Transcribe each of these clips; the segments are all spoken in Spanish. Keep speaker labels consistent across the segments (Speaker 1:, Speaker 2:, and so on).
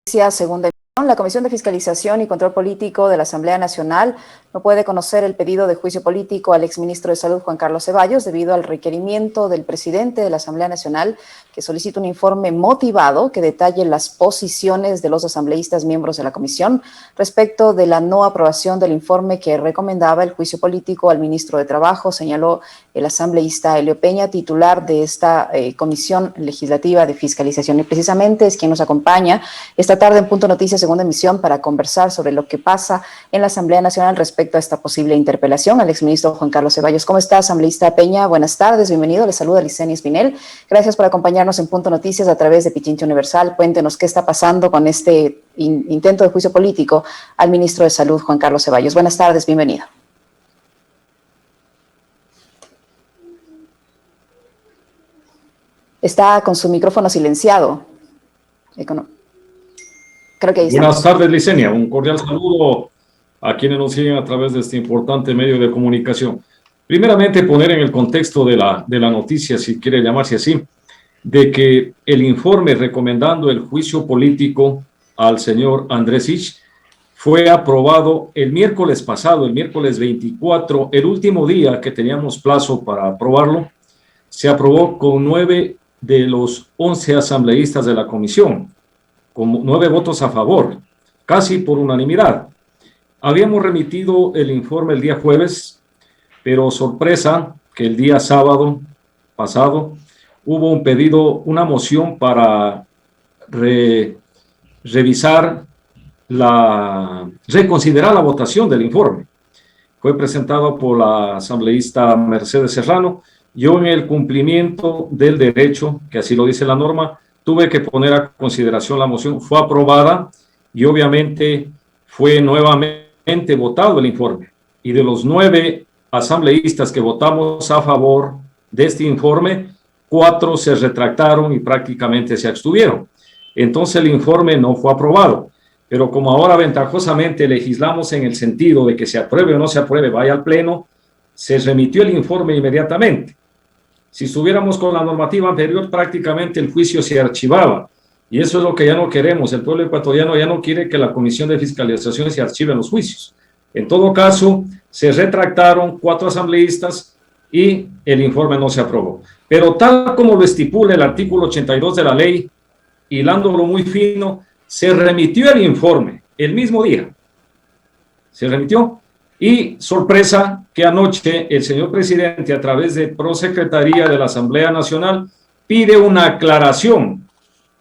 Speaker 1: Segunda emisión. La Comisión de Fiscalización y Control Político de la Asamblea Nacional no puede conocer el pedido de juicio político al exministro de Salud, Juan Carlos Ceballos, debido al requerimiento del presidente de la Asamblea Nacional, que solicita un informe motivado que detalle las posiciones de los asambleístas miembros de la comisión respecto de la no aprobación del informe que recomendaba el juicio político al ministro de Trabajo, señaló el asambleísta Helio Peña, titular de esta Comisión Legislativa de Fiscalización. Y precisamente es quien nos acompaña esta tarde en Punto Noticias, segunda emisión, para conversar sobre lo que pasa en la Asamblea Nacional respecto a esta posible interpelación al exministro Juan Carlos Ceballos. ¿Cómo está, asambleísta Peña? Buenas tardes, bienvenido. Le saluda Licenia Espinel. Gracias por acompañarnos en Punto Noticias a través de Pichincha Universal. Cuéntenos qué está pasando con este intento de juicio político al ministro de Salud, Juan Carlos Ceballos. Buenas tardes, bienvenido. Está con su micrófono silenciado. Creo que ahí está.
Speaker 2: Buenas tardes, Licenia. Un cordial saludo a quienes nos siguen a través de este importante medio de comunicación. Primeramente, poner en el contexto de la noticia, si quiere llamarse así, de que el informe recomendando el juicio político al señor Andrés Ich fue aprobado el miércoles pasado, el miércoles 24, el último día que teníamos plazo para aprobarlo. Se aprobó con 9 de los 11 asambleístas de la comisión, con 9 votos a favor, casi por unanimidad. Habíamos remitido el informe el día jueves, pero sorpresa que el día sábado pasado hubo un pedido, una moción para reconsiderar la votación del informe. Fue presentado por la asambleísta Mercedes Serrano. Yo, en el cumplimiento del derecho, que así lo dice la norma, tuve que poner a consideración la moción. Fue aprobada y obviamente fue nuevamente votado el informe. Y de los 9 asambleístas que votamos a favor de este informe, 4 se retractaron y prácticamente se abstuvieron. Entonces el informe no fue aprobado. Pero como ahora ventajosamente legislamos en el sentido de que se apruebe o no se apruebe, vaya al pleno, se remitió el informe inmediatamente. Si estuviéramos con la normativa anterior, prácticamente el juicio se archivaba. Y eso es lo que ya no queremos. El pueblo ecuatoriano ya no quiere que la Comisión de Fiscalización se archive los juicios. En todo caso, se retractaron 4 asambleístas y el informe no se aprobó. Pero tal como lo estipula el artículo 82 de la ley, hilándolo muy fino, se remitió el informe el mismo día. Se remitió. Y sorpresa que anoche el señor presidente, a través de Prosecretaría de la Asamblea Nacional, pide una aclaración,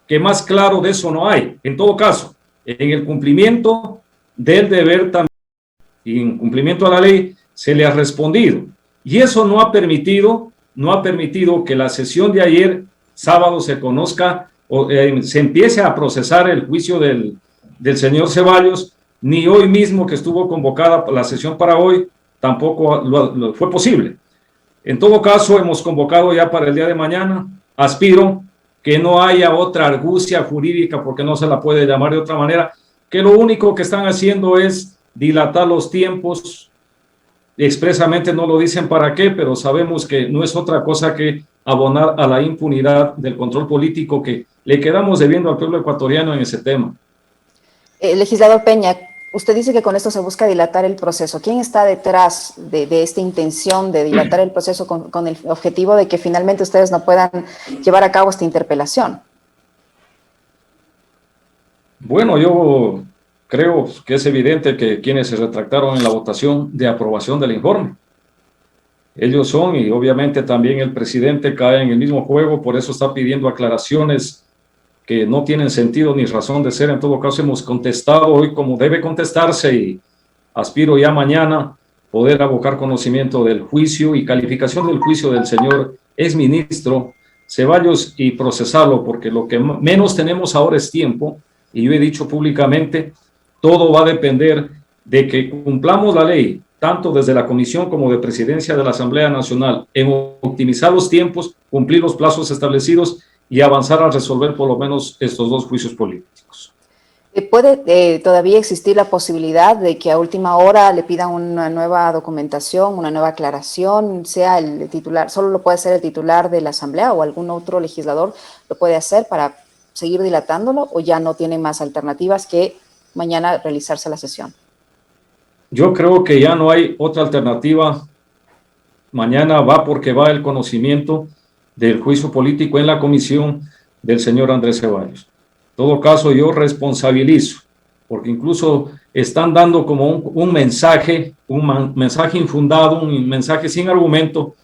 Speaker 2: que más claro de eso no hay. En todo caso, en el cumplimiento del deber también y en cumplimiento a la ley, se le ha respondido. Y eso no ha permitido que la sesión de ayer, sábado, se conozca o se empiece a procesar el juicio del señor Ceballos, ni hoy mismo, que estuvo convocada la sesión para hoy, tampoco fue posible. En todo caso, hemos convocado ya para el día de mañana. Aspiro que no haya otra argucia jurídica, porque no se la puede llamar de otra manera, que lo único que están haciendo es dilatar los tiempos. Expresamente no lo dicen para qué, pero sabemos que no es otra cosa que abonar a la impunidad del control político que le quedamos debiendo al pueblo ecuatoriano en ese tema.
Speaker 1: Legislador Peña, usted dice que con esto se busca dilatar el proceso. ¿Quién está detrás de esta intención de dilatar el proceso con el objetivo de que finalmente ustedes no puedan llevar a cabo esta interpelación?
Speaker 2: Bueno, yo creo que es evidente que quienes se retractaron en la votación de aprobación del informe, ellos son, y obviamente también el presidente cae en el mismo juego, por eso está pidiendo aclaraciones que no tienen sentido ni razón de ser. En todo caso, hemos contestado hoy como debe contestarse y aspiro ya mañana poder abocar conocimiento del juicio y calificación del juicio del señor exministro Ceballos y procesarlo, porque lo que menos tenemos ahora es tiempo, y yo he dicho públicamente, todo va a depender de que cumplamos la ley, tanto desde la Comisión como de Presidencia de la Asamblea Nacional, en optimizar los tiempos, cumplir los plazos establecidos y avanzar a resolver por lo menos estos 2 juicios políticos.
Speaker 1: ¿Puede todavía existir la posibilidad de que a última hora le pidan una nueva documentación, una nueva aclaración, sea el titular, solo lo puede hacer el titular de la Asamblea o algún otro legislador lo puede hacer para seguir dilatándolo o ya no tienen más alternativas que mañana realizarse la sesión?
Speaker 2: Yo creo que ya no hay otra alternativa. Mañana va porque va el conocimiento del juicio político en la comisión del señor Andrés Ceballos. En todo caso, yo responsabilizo, porque incluso están dando como un mensaje infundado, un mensaje sin argumento,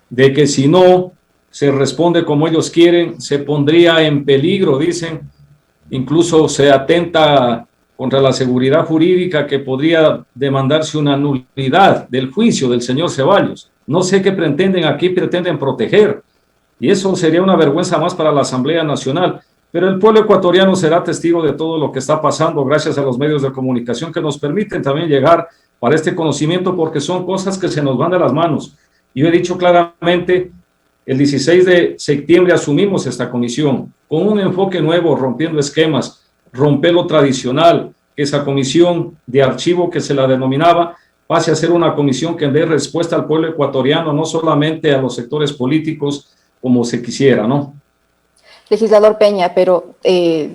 Speaker 2: de que si no se responde como ellos quieren, se pondría en peligro, dicen, incluso se atenta contra la seguridad jurídica, que podría demandarse una nulidad del juicio del señor Ceballos. No sé qué pretenden aquí, pretenden proteger, y eso sería una vergüenza más para la Asamblea Nacional. Pero el pueblo ecuatoriano será testigo de todo lo que está pasando gracias a los medios de comunicación que nos permiten también llegar para este conocimiento, porque son cosas que se nos van de las manos. Yo he dicho claramente, el 16 de septiembre asumimos esta comisión con un enfoque nuevo, rompiendo esquemas, romper lo tradicional, que esa comisión de archivo que se la denominaba pase a ser una comisión que dé respuesta al pueblo ecuatoriano, no solamente a los sectores políticos como se quisiera, ¿no?
Speaker 1: Legislador Peña, pero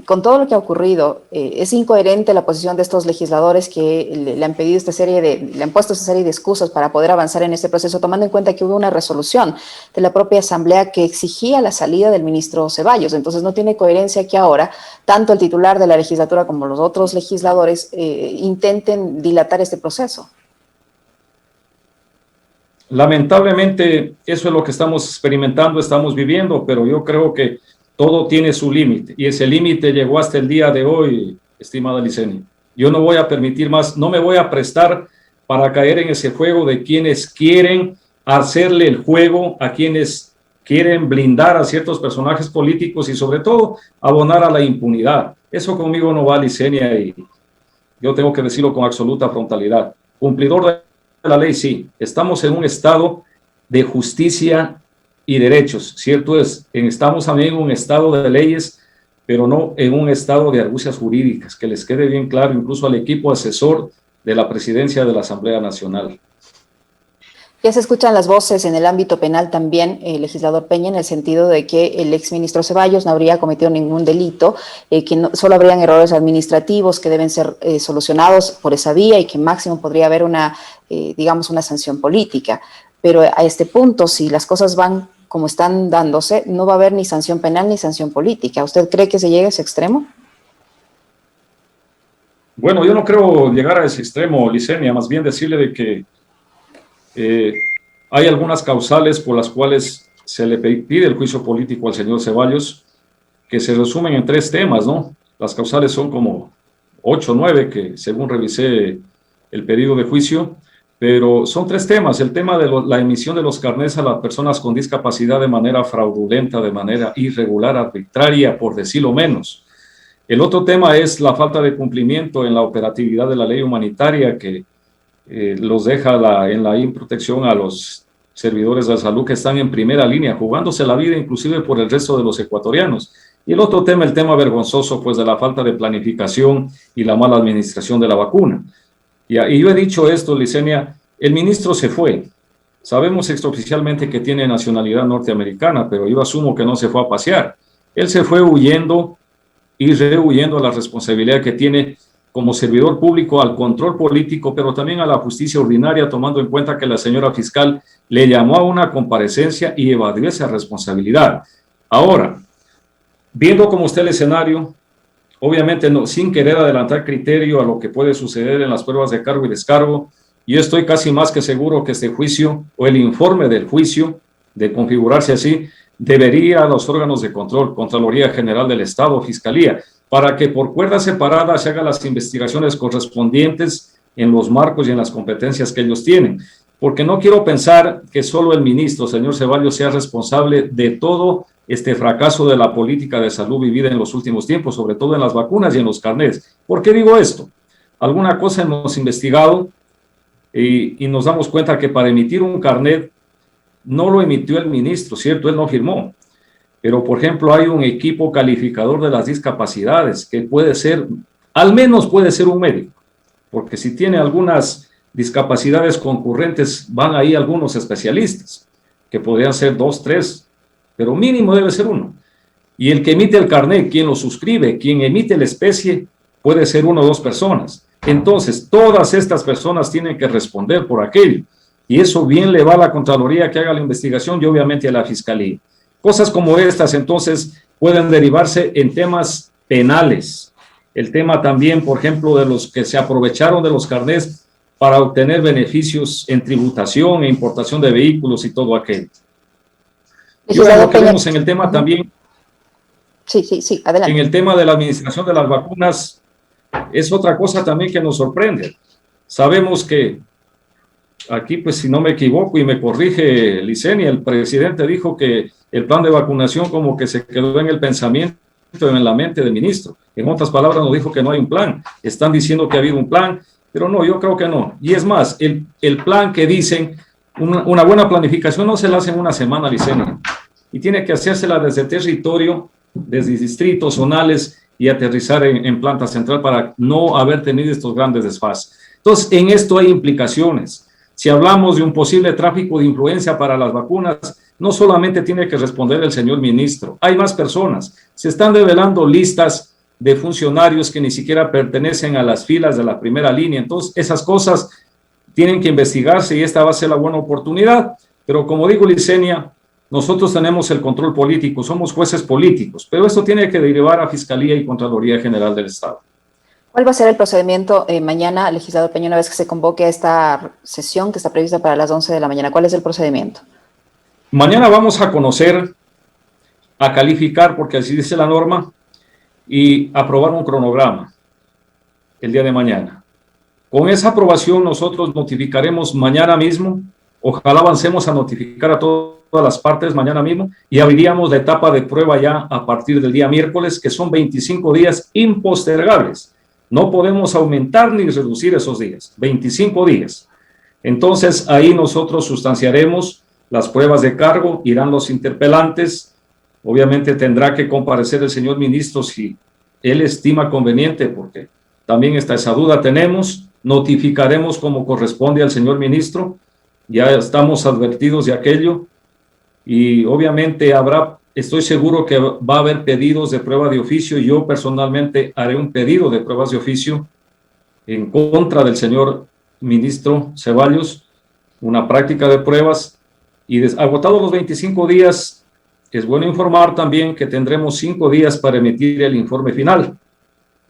Speaker 1: con todo lo que ha ocurrido, es incoherente la posición de estos legisladores que le han pedido le han puesto esta serie de excusas para poder avanzar en este proceso, tomando en cuenta que hubo una resolución de la propia Asamblea que exigía la salida del ministro Ceballos. Entonces no tiene coherencia que ahora tanto el titular de la legislatura como los otros legisladores intenten dilatar este proceso.
Speaker 2: Lamentablemente, eso es lo que estamos experimentando, estamos viviendo, pero yo creo que todo tiene su límite, y ese límite llegó hasta el día de hoy, estimada Licenia. Yo no voy a permitir más, no me voy a prestar para caer en ese juego de quienes quieren hacerle el juego a quienes quieren blindar a ciertos personajes políticos y sobre todo abonar a la impunidad. Eso conmigo no va, Licenia, y yo tengo que decirlo con absoluta frontalidad. Cumplidor de la ley, sí. Estamos en un estado de justicia y derechos, cierto es, estamos también en un estado de leyes, pero no en un estado de argucias jurídicas, que les quede bien claro incluso al equipo asesor de la presidencia de la Asamblea Nacional.
Speaker 1: Ya se escuchan las voces en el ámbito penal también, legislador Peña, en el sentido de que el exministro Ceballos no habría cometido ningún delito, que solo habrían errores administrativos que deben ser solucionados por esa vía y que máximo podría haber digamos, una sanción política. Pero a este punto, si las cosas van como están dándose, no va a haber ni sanción penal ni sanción política. ¿Usted cree que se llegue a ese extremo?
Speaker 2: Bueno, yo no creo llegar a ese extremo, Licenia, más bien decirle de que hay algunas causales por las cuales se le pide el juicio político al señor Ceballos, que se resumen en 3 temas, ¿no? Las causales son como 8 o 9, que según revisé el pedido de juicio, pero son 3 temas. El tema de la emisión de los carnets a las personas con discapacidad de manera fraudulenta, de manera irregular, arbitraria, por decirlo menos. El otro tema es la falta de cumplimiento en la operatividad de la ley humanitaria, que los deja en la improtección a los servidores de la salud, que están en primera línea, jugándose la vida inclusive por el resto de los ecuatorianos. Y el otro tema, el tema vergonzoso, pues, de la falta de planificación y la mala administración de la vacuna. Y yo he dicho esto, Licenia, el ministro se fue. Sabemos extraoficialmente que tiene nacionalidad norteamericana, pero yo asumo que no se fue a pasear. Él se fue huyendo y rehuyendo a la responsabilidad que tiene como servidor público, al control político, pero también a la justicia ordinaria, tomando en cuenta que la señora fiscal le llamó a una comparecencia y evadió esa responsabilidad. Ahora, viendo como está el escenario, obviamente no, sin querer adelantar criterio a lo que puede suceder en las pruebas de cargo y descargo, yo estoy casi más que seguro que este juicio o el informe del juicio, de configurarse así, debería a los órganos de control, Contraloría General del Estado, Fiscalía, para que por cuerdas separadas se hagan las investigaciones correspondientes en los marcos y en las competencias que ellos tienen. Porque no quiero pensar que solo el ministro, señor Ceballos, sea responsable de todo este fracaso de la política de salud vivida en los últimos tiempos, sobre todo en las vacunas y en los carnets. ¿Por qué digo esto? Alguna cosa hemos investigado y nos damos cuenta que para emitir un carnet no lo emitió el ministro, ¿cierto? Él no firmó. Pero, por ejemplo, hay un equipo calificador de las discapacidades que puede ser, al menos puede ser un médico, porque si tiene algunas discapacidades concurrentes, van ahí algunos especialistas, que podrían ser 2, 3, pero mínimo debe ser uno. Y el que emite el carnet, quien lo suscribe, quien emite la especie, puede ser una o dos personas. Entonces, todas estas personas tienen que responder por aquello. Y eso bien le va a la Contraloría que haga la investigación y obviamente a la Fiscalía. Cosas como estas, entonces, pueden derivarse en temas penales. El tema también, por ejemplo, de los que se aprovecharon de los carnets para obtener beneficios en tributación e importación de vehículos y todo aquello. Y ahora lo que vemos en el tema también,
Speaker 1: sí, adelante.
Speaker 2: en el tema de la administración de las vacunas, es otra cosa también que nos sorprende. Sabemos que aquí, pues si no me equivoco y me corrige Licenia, el presidente dijo que el plan de vacunación como que se quedó en el pensamiento, en la mente del ministro. En otras palabras, nos dijo que no hay un plan. Están diciendo que ha habido un plan, pero no, yo creo que no. Y es más, el plan que dicen, una buena planificación no se la hace en una semana, Licenia, y tiene que hacérsela desde territorio, desde distritos zonales y aterrizar en planta central para no haber tenido estos grandes desfases. Entonces, en esto hay implicaciones. Si hablamos de un posible tráfico de influencia para las vacunas, no solamente tiene que responder el señor ministro, hay más personas. Se están develando listas de funcionarios que ni siquiera pertenecen a las filas de la primera línea. Entonces, esas cosas tienen que investigarse y esta va a ser la buena oportunidad. Pero como digo, Licenia, nosotros tenemos el control político, somos jueces políticos, pero esto tiene que derivar a Fiscalía y Contraloría General del Estado.
Speaker 1: ¿Cuál va a ser el procedimiento mañana, legislador Peña, una vez que se convoque a esta sesión que está prevista para las 11 de la mañana? ¿Cuál es el procedimiento?
Speaker 2: Mañana vamos a conocer, a calificar, porque así dice la norma, y aprobar un cronograma el día de mañana. Con esa aprobación nosotros notificaremos mañana mismo, ojalá avancemos a notificar a todas las partes mañana mismo y abriríamos la etapa de prueba ya a partir del día miércoles, que son 25 días impostergables. No podemos aumentar ni reducir esos días, 25 días. Entonces ahí nosotros sustanciaremos las pruebas de cargo, irán los interpelantes, obviamente tendrá que comparecer el señor ministro si él estima conveniente, porque también esa duda tenemos, notificaremos como corresponde al señor ministro, ya estamos advertidos de aquello y obviamente estoy seguro que va a haber pedidos de prueba de oficio y yo personalmente haré un pedido de pruebas de oficio en contra del señor ministro Ceballos, una práctica de pruebas y agotados los 25 días, es bueno informar también que tendremos 5 días para emitir el informe final.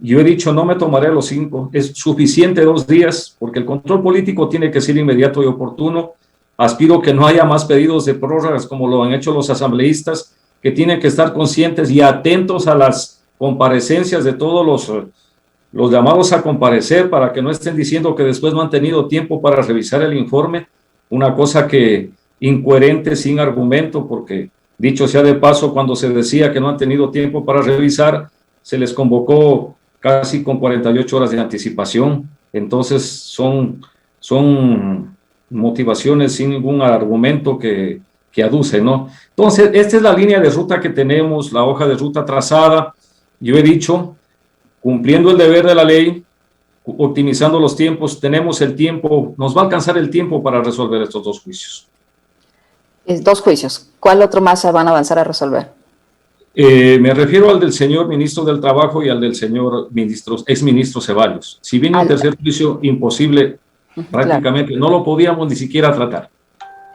Speaker 2: Yo he dicho, no me tomaré los 5, es suficiente 2 días, porque el control político tiene que ser inmediato y oportuno. Aspiro que no haya más pedidos de prórrogas como lo han hecho los asambleístas, que tienen que estar conscientes y atentos a las comparecencias de todos los llamados a comparecer, para que no estén diciendo que después no han tenido tiempo para revisar el informe, una cosa que incoherente, sin argumento, porque dicho sea de paso, cuando se decía que no han tenido tiempo para revisar, se les convocó casi con 48 horas de anticipación. Entonces son motivaciones sin ningún argumento que aducen, ¿no? Entonces, esta es la línea de ruta que tenemos, la hoja de ruta trazada. Yo he dicho, cumpliendo el deber de la ley, optimizando los tiempos, tenemos el tiempo, nos va a alcanzar el tiempo para resolver estos 2 juicios.
Speaker 1: 2 juicios. ¿Cuál otro más van a avanzar a resolver?
Speaker 2: Me refiero al del señor ministro del Trabajo y al del señor exministro Ceballos. Si viene un tercer juicio, imposible, prácticamente, claro. No lo podíamos ni siquiera tratar.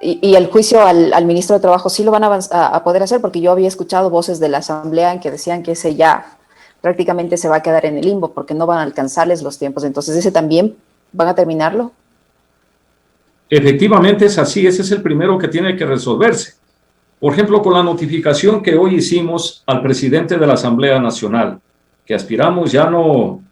Speaker 1: ¿Y el juicio al ministro de Trabajo sí lo van a poder hacer? Porque yo había escuchado voces de la Asamblea en que decían que ese ya prácticamente se va a quedar en el limbo porque no van a alcanzarles los tiempos. Entonces, ¿ese también van a terminarlo?
Speaker 2: Efectivamente es así, ese es el primero que tiene que resolverse. Por ejemplo, con la notificación que hoy hicimos al presidente de la Asamblea Nacional, que aspiramos ya no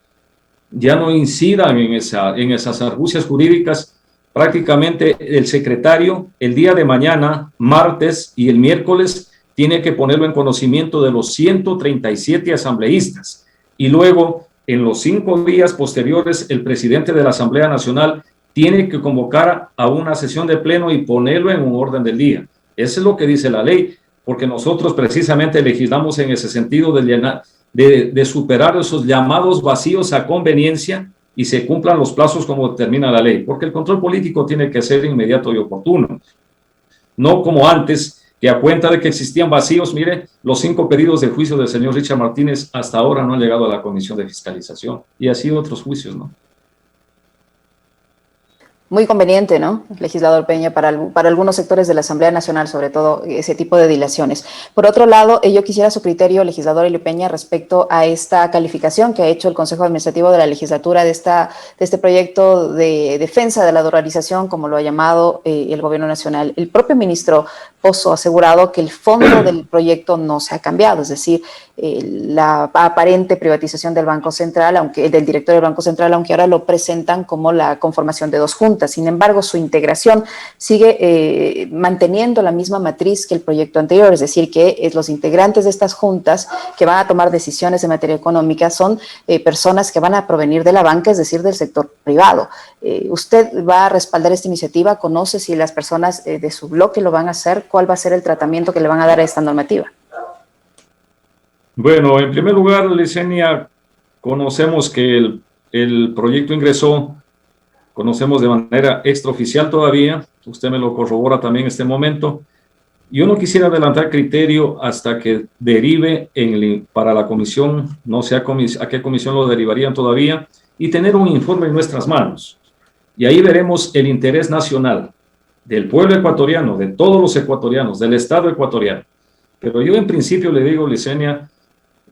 Speaker 2: incidan en esas argucias jurídicas. Prácticamente el secretario el día de mañana, martes y el miércoles, tiene que ponerlo en conocimiento de los 137 asambleístas. Y luego, en los 5 días posteriores, el presidente de la Asamblea Nacional tiene que convocar a una sesión de pleno y ponerlo en un orden del día. Eso es lo que dice la ley, porque nosotros precisamente legislamos en ese sentido de superar esos llamados vacíos a conveniencia y se cumplan los plazos como determina la ley, porque el control político tiene que ser inmediato y oportuno. No como antes, que a cuenta de que existían vacíos, mire, los 5 pedidos de juicio del señor Richard Martínez hasta ahora no han llegado a la Comisión de Fiscalización, y así otros juicios, ¿no?
Speaker 1: Muy conveniente, ¿no, legislador Peña, para algunos sectores de la Asamblea Nacional, sobre todo ese tipo de dilaciones. Por otro lado, yo quisiera su criterio, legislador Elio Peña, respecto a esta calificación que ha hecho el Consejo Administrativo de la Legislatura de este proyecto de defensa de la dolarización, como lo ha llamado el Gobierno Nacional. El propio ministro Pozo ha asegurado que el fondo del proyecto no se ha cambiado, es decir, la aparente privatización del Banco Central, del director del Banco Central, aunque ahora lo presentan como la conformación de 2 juntas. Sin embargo, su integración sigue manteniendo la misma matriz que el proyecto anterior, es decir, que los integrantes de estas juntas que van a tomar decisiones en materia económica son personas que van a provenir de la banca, es decir, del sector privado. ¿Usted va a respaldar esta iniciativa? ¿Conoce si las personas de su bloque lo van a hacer? ¿Cuál va a ser el tratamiento que le van a dar a esta normativa?
Speaker 2: Bueno, en primer lugar, Licenia, conocemos que el proyecto ingresó, conocemos de manera extraoficial todavía, usted me lo corrobora también en este momento. Yo no quisiera adelantar criterio hasta que derive para la comisión, no sé a qué comisión lo derivarían todavía, y tener un informe en nuestras manos. Y ahí veremos el interés nacional del pueblo ecuatoriano, de todos los ecuatorianos, del Estado ecuatoriano. Pero yo en principio le digo, Licenia,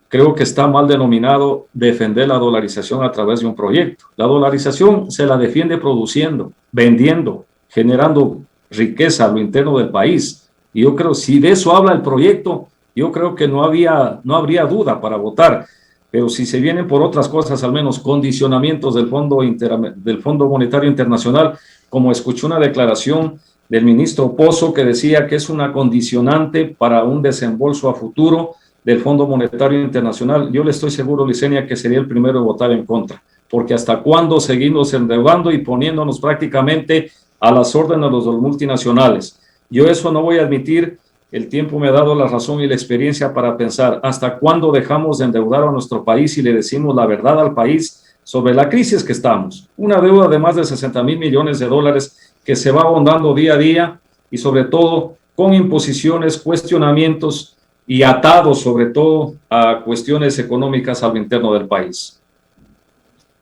Speaker 2: creo que está mal denominado defender la dolarización a través de un proyecto. La dolarización se la defiende produciendo, vendiendo, generando riqueza a lo interno del país. Y yo creo, si de eso habla el proyecto, yo creo que no habría duda para votar. Pero si se vienen por otras cosas, al menos condicionamientos del Fondo Monetario Internacional, como escuché una declaración del ministro Pozo que decía que es una condicionante para un desembolso a futuro del Fondo Monetario Internacional, yo le estoy seguro, Licenia, que sería el primero en votar en contra, porque hasta cuándo seguimos endeudando y poniéndonos prácticamente a las órdenes de los multinacionales. Yo eso no voy a admitir. El tiempo me ha dado la razón y la experiencia para pensar hasta cuándo dejamos de endeudar a nuestro país y le decimos la verdad al país sobre la crisis que estamos. Una deuda de más de 60.000 millones de dólares que se va ahondando día a día y sobre todo con imposiciones, cuestionamientos y atados sobre todo a cuestiones económicas al interno del país.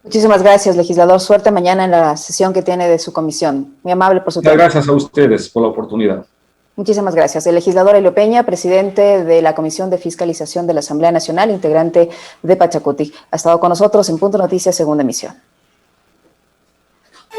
Speaker 1: Muchísimas gracias, legislador. Suerte mañana en la sesión que tiene de su comisión. Muy amable por su tiempo.
Speaker 2: Gracias a ustedes por la oportunidad.
Speaker 1: Muchísimas gracias. El legislador Elio Peña, presidente de la Comisión de Fiscalización de la Asamblea Nacional, integrante de Pachacuti, ha estado con nosotros en Punto Noticias, segunda emisión.